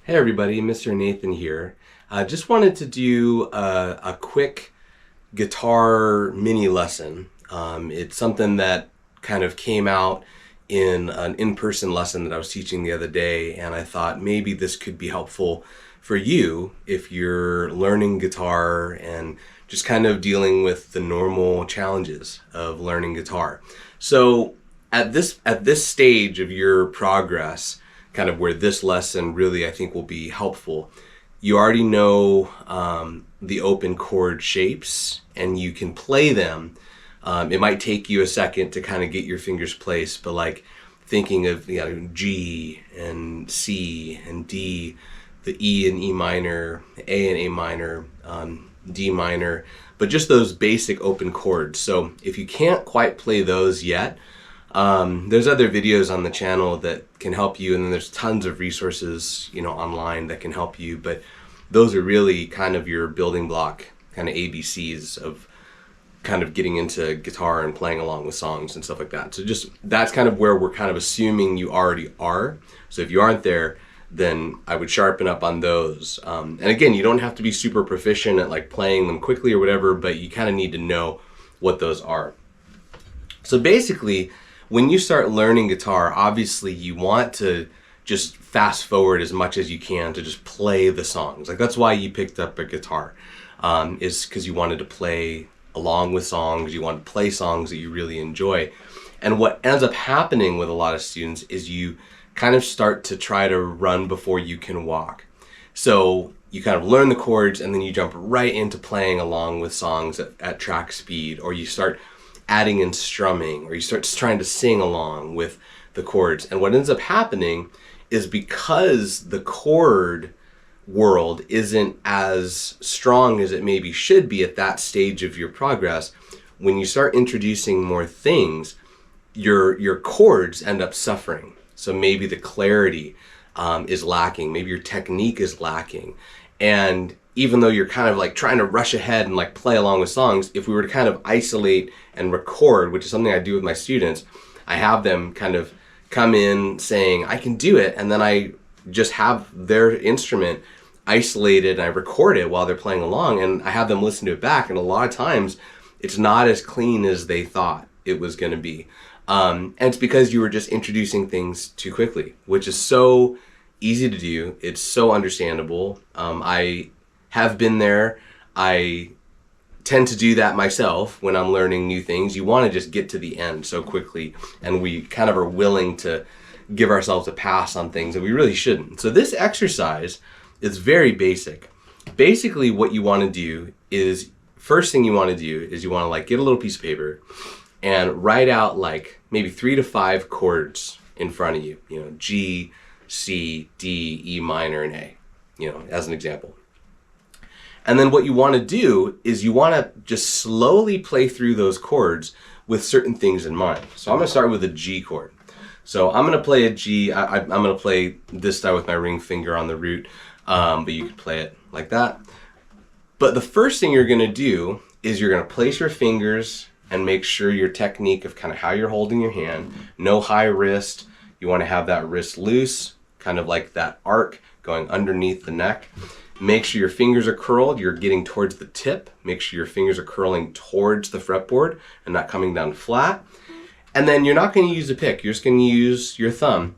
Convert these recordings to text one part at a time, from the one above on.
Hey everybody, Mr. Nathan here. Just wanted to do a quick guitar mini lesson. It's something that kind of came out in an in-person lesson that I was teaching the other day, and I thought maybe this could be helpful for you if you're learning guitar and just kind of dealing with the normal challenges of learning guitar. So at this stage of your progress, kind of where this lesson really I think will be helpful, you already know the open chord shapes and you can play them. It might take you a second to kind of get your fingers placed, but like thinking of G and C and D, the E and E minor, A and A minor, D minor, but just those basic open chords. So if you can't quite play those yet, there's other videos on the channel that can help you, and then there's tons of resources, online that can help you, but those are really kind of your building block, kind of ABCs of kind of getting into guitar and playing along with songs and stuff like that. So just, that's kind of where we're kind of assuming you already are. So if you aren't there, then I would sharpen up on those. And again, you don't have to be super proficient at like playing them quickly or whatever, but you kind of need to know what those are. So basically, when you start learning guitar, obviously you want to just fast forward as much as you can to just play the songs. Like that's why you picked up a guitar, is because you wanted to play along with songs, you want to play songs that you really enjoy. And what ends up happening with a lot of students is you kind of start to try to run before you can walk. So you kind of learn the chords and then you jump right into playing along with songs at track speed, or you start adding in strumming, or you start trying to sing along with the chords. And what ends up happening is because the chord world isn't as strong as it maybe should be at that stage of your progress, when you start introducing more things, your chords end up suffering. So maybe the clarity is lacking, maybe your technique is lacking. And even though you're kind of like trying to rush ahead and like play along with songs, if we were to kind of isolate and record, which is something I do with my students, I have them kind of come in saying, I can do it, and then I just have their instrument isolated and I record it while they're playing along, and I have them listen to it back, and a lot of times it's not as clean as they thought it was going to be. And it's because you were just introducing things too quickly, which is so easy to do. It's so understandable. I have been there. I tend to do that myself when I'm learning new things. You want to just get to the end so quickly, and we kind of are willing to give ourselves a pass on things that we really shouldn't. So this exercise is very basic. Basically what you want to do is, first thing you want to do is you want to like get a little piece of paper and write out like maybe 3 to 5 chords in front of you, G, C, D, E minor, and A, as an example. And then what you want to do is you want to just slowly play through those chords with certain things in mind. So I'm going to start with a G chord. So I'm going to play a G. I'm going to play this style with my ring finger on the root, but you can play it like that. But the first thing you're going to do is you're going to place your fingers and make sure your technique of kind of how you're holding your hand, no high wrist. You want to have that wrist loose, kind of like that arc going underneath the neck. Make sure your fingers are curled, you're getting towards the tip. Make sure your fingers are curling towards the fretboard and not coming down flat. And then you're not going to use a pick, you're just going to use your thumb.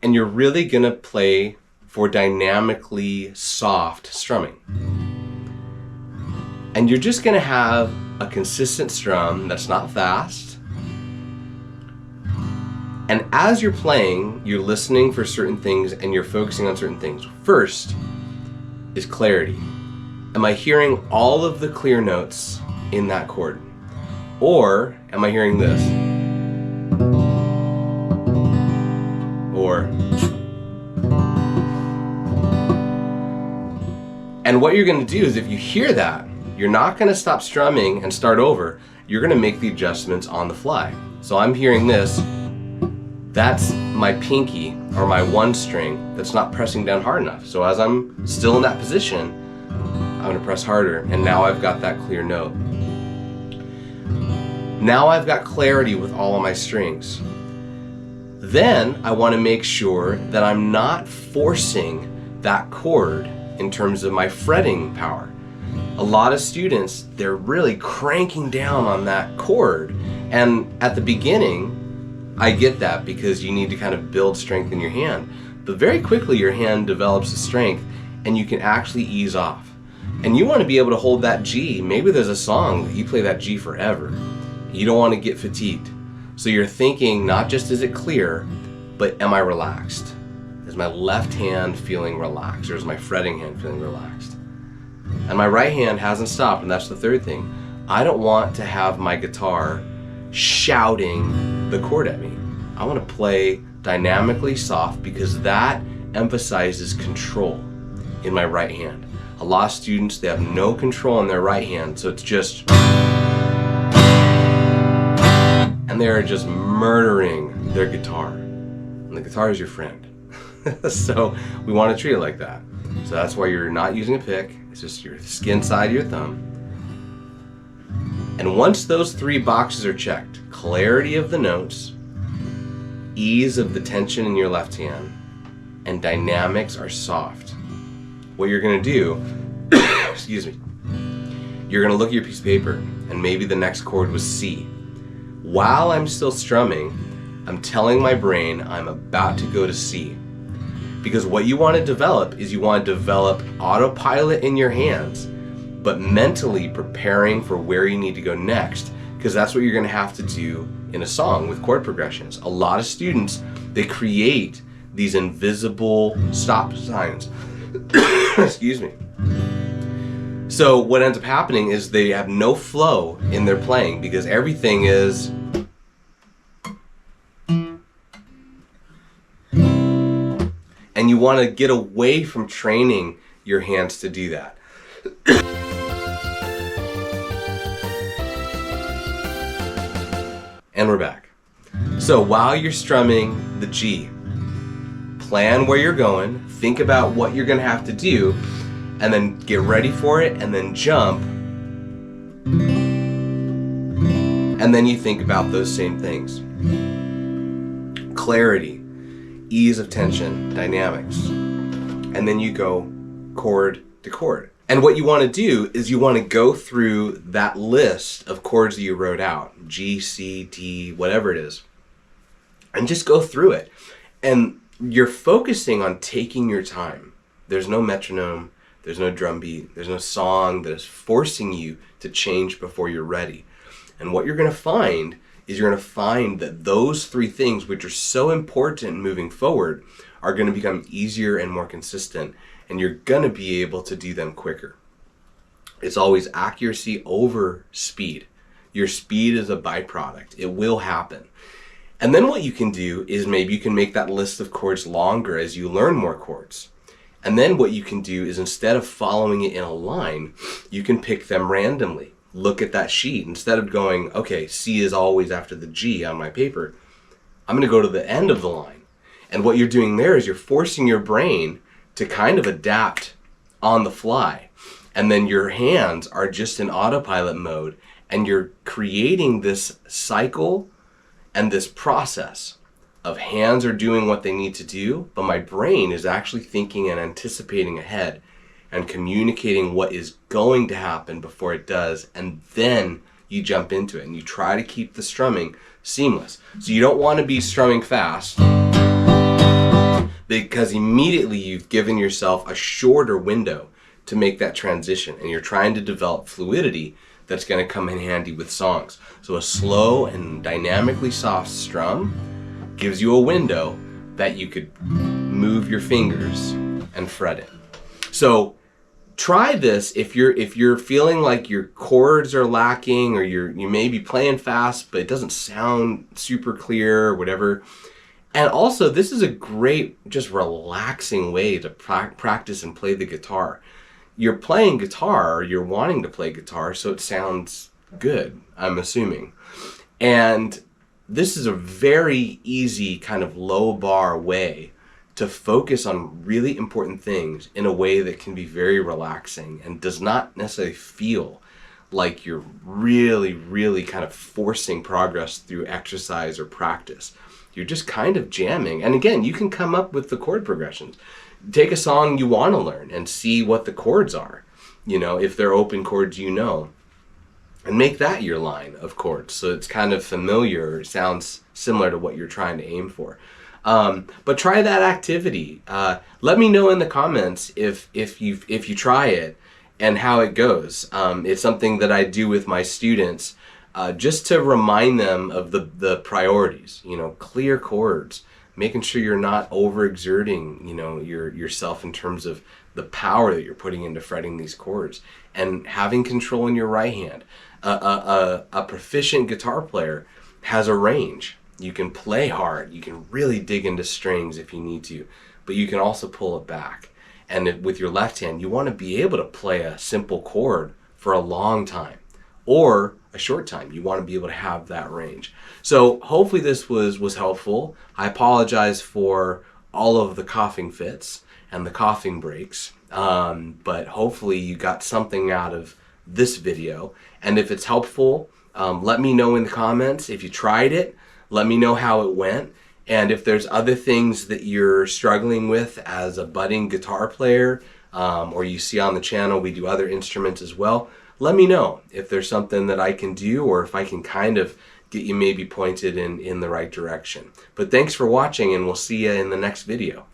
And you're really going to play for dynamically soft strumming. And you're just going to have a consistent strum that's not fast. And as you're playing, you're listening for certain things and you're focusing on certain things. First is clarity. Am I hearing all of the clear notes in that chord? Or am I hearing this? Or... And what you're going to do is, if you hear that, you're not going to stop strumming and start over. You're going to make the adjustments on the fly. So I'm hearing this. That's my pinky, or my one string, that's not pressing down hard enough. So as I'm still in that position, I'm going to press harder, and now I've got that clear note. Now I've got clarity with all of my strings. Then I want to make sure that I'm not forcing that chord in terms of my fretting power. A lot of students, they're really cranking down on that chord. And at the beginning, I get that because you need to kind of build strength in your hand. But very quickly your hand develops the strength and you can actually ease off. And you want to be able to hold that G. Maybe there's a song that you play that G forever. You don't want to get fatigued. So you're thinking not just is it clear, but am I relaxed? Is my left hand feeling relaxed, or is my fretting hand feeling relaxed? And my right hand hasn't stopped, and that's the third thing. I don't want to have my guitar shouting the chord at me. I want to play dynamically soft because that emphasizes control in my right hand. A lot of students, they have no control in their right hand, so it's just, and they're just murdering their guitar. And the guitar is your friend. So we want to treat it like that. So that's why you're not using a pick. It's just your skin side of your thumb. And once those three boxes are checked, clarity of the notes, ease of the tension in your left hand, and dynamics are soft, what you're going to do, excuse me, you're going to look at your piece of paper and maybe the next chord was C. While I'm still strumming, I'm telling my brain I'm about to go to C. Because what you want to develop is you want to develop autopilot in your hands, but mentally preparing for where you need to go next, because that's what you're going to have to do in a song with chord progressions. A lot of students, they create these invisible stop signs. Excuse me. So what ends up happening is they have no flow in their playing because everything is and you want to get away from training your hands to do that. And we're back. So while you're strumming the G, plan where you're going, think about what you're going to have to do, and then get ready for it, and then jump. And then you think about those same things. Clarity, ease of tension, dynamics. And then you go chord to chord. And what you want to do is you want to go through that list of chords that you wrote out, G, C, D, whatever it is, and just go through it. And you're focusing on taking your time. There's no metronome, there's no drum beat, there's no song that is forcing you to change before you're ready. And what you're going to find is you're going to find that those three things, which are so important moving forward, are going to become easier and more consistent, and you're going to be able to do them quicker. It's always accuracy over speed. Your speed is a byproduct. It will happen. And then what you can do is maybe you can make that list of chords longer as you learn more chords. And then what you can do is instead of following it in a line, you can pick them randomly. Look at that sheet. Instead of going, okay, C is always after the G on my paper, I'm going to go to the end of the line. And what you're doing there is you're forcing your brain to kind of adapt on the fly. And then your hands are just in autopilot mode, and you're creating this cycle and this process of hands are doing what they need to do, but my brain is actually thinking and anticipating ahead and communicating what is going to happen before it does, and then you jump into it and you try to keep the strumming seamless. So you don't want to be strumming fast because immediately you've given yourself a shorter window to make that transition, and you're trying to develop fluidity that's going to come in handy with songs. So a slow and dynamically soft strum gives you a window that you could move your fingers and fret it. So try this if you're feeling like your chords are lacking, or you may be playing fast but it doesn't sound super clear or whatever. And also, this is a great, just relaxing way to practice and play the guitar. You're playing guitar, or you're wanting to play guitar, so it sounds good, I'm assuming. And this is a very easy kind of low bar way to focus on really important things in a way that can be very relaxing and does not necessarily feel like you're really, really kind of forcing progress through exercise or practice. You're just kind of jamming. And again, you can come up with the chord progressions. take a song you want to learn and see what the chords are, if they're open chords, and make that your line of chords so it's kind of familiar, it sounds similar to what you're trying to aim for. But try that activity. Let me know in the comments if you try it and how it goes. It's something that I do with my students just to remind them of the priorities. Clear chords, making sure you're not overexerting yourself in terms of the power that you're putting into fretting these chords, and having control in your right hand. A proficient guitar player has a range. You can play hard, you can really dig into strings if you need to, but you can also pull it back. And with your left hand, you want to be able to play a simple chord for a long time or a short time. You want to be able to have that range. So hopefully this was helpful. I apologize for all of the coughing fits and the coughing breaks, but hopefully you got something out of this video. And if it's helpful, let me know in the comments. If you tried it, let me know how it went. And if there's other things that you're struggling with as a budding guitar player, or you see on the channel we do other instruments as well, let me know if there's something that I can do, or if I can kind of get you maybe pointed in the right direction. But thanks for watching, and we'll see you in the next video.